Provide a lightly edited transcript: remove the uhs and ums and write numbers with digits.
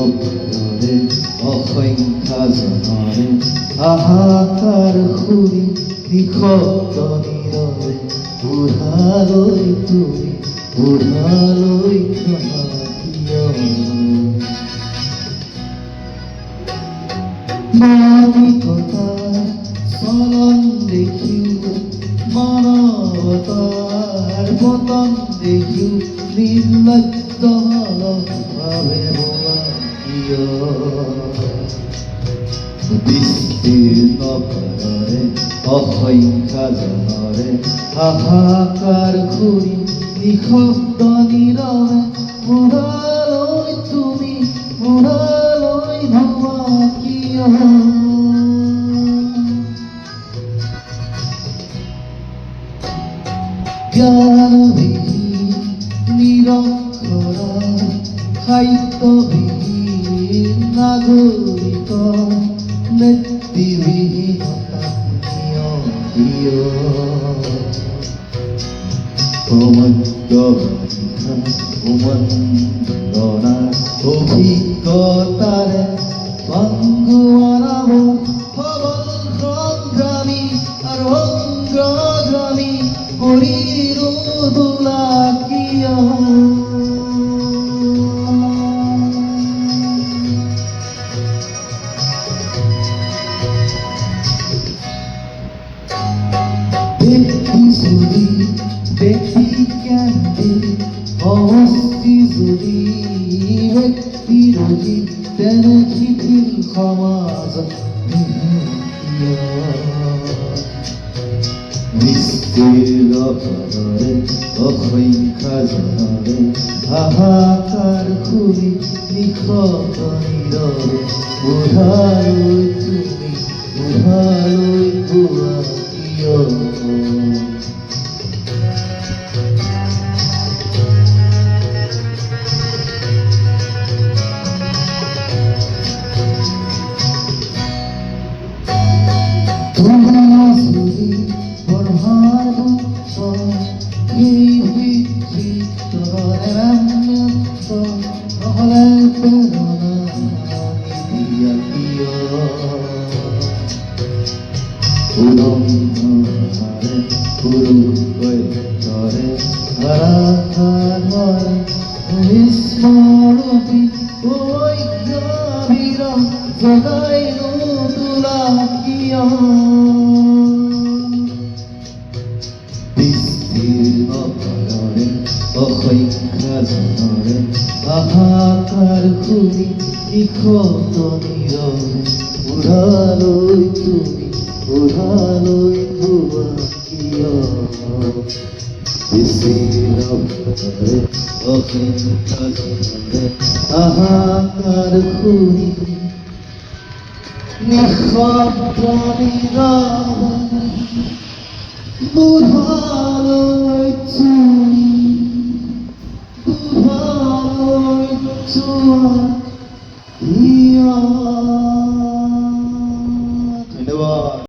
নভৰে অসংখ্যা জনৰে হাহাকাৰ সুৰি নিশব্দ নীৰৱে বুঢ়ালৈ তুমি বুঢ়ালৈ ক্ষমা কিয় মানৱিকতাৰ চলন দেখিও মানৱতাৰ পতন দেখিও নিৰ্লজ্জ ভাৱে বোৱা কিয় বিস্তীৰ্ণ পাৰৰে অসংখ্যা জনৰে হাহাকাৰ ঘূৰি নিশব্দ নীৰৱে বুঢ়ালৈ তুমি বুঢ়ালৈ ভবা কিয় জ্ঞানবিহীন নিৰক্ষৰ সাহিত্যবিহীন নাগৰিক নেতৃবিহীনতা কিয় সমগ্ৰ উমন্দনাৰ অভিজ্ঞতাৰে বাংগুৱাৰাব সবল সংগ্ৰামী আৰু অগ্ৰগামী কৰিলো দোলা কিয় ব্যক্তি কেন্দ্ৰে অবস্থি যদি ব্যক্তিৰোধী তেন শিথিল সমাজ বিস্তীৰ্ণ পাৰৰে অসংখ্যা জনৰে হাহাকাৰ ঘূৰি নিশব্দ নীৰৱে বুঢ়ালৈ তুমি বুঢ়ালৈ গোৱা কিয় বিস্তীৰ্ণ পাৰৰে অসংখ্যা জনৰে হাহাকাৰ ঘূৰি নিশব্দ নীৰৱে বুঢ়ালৈ তুমি বুঢ়ালৈ ভবা কিয় বিস্তীৰ্ণ পাৰৰে অসংখ্যা জনৰে হাহাকাৰ ঘূৰি নিশব্দ নীৰৱে বুঢ়ালৈ তুমি বুঢ়ালৈ যোৱা কিয়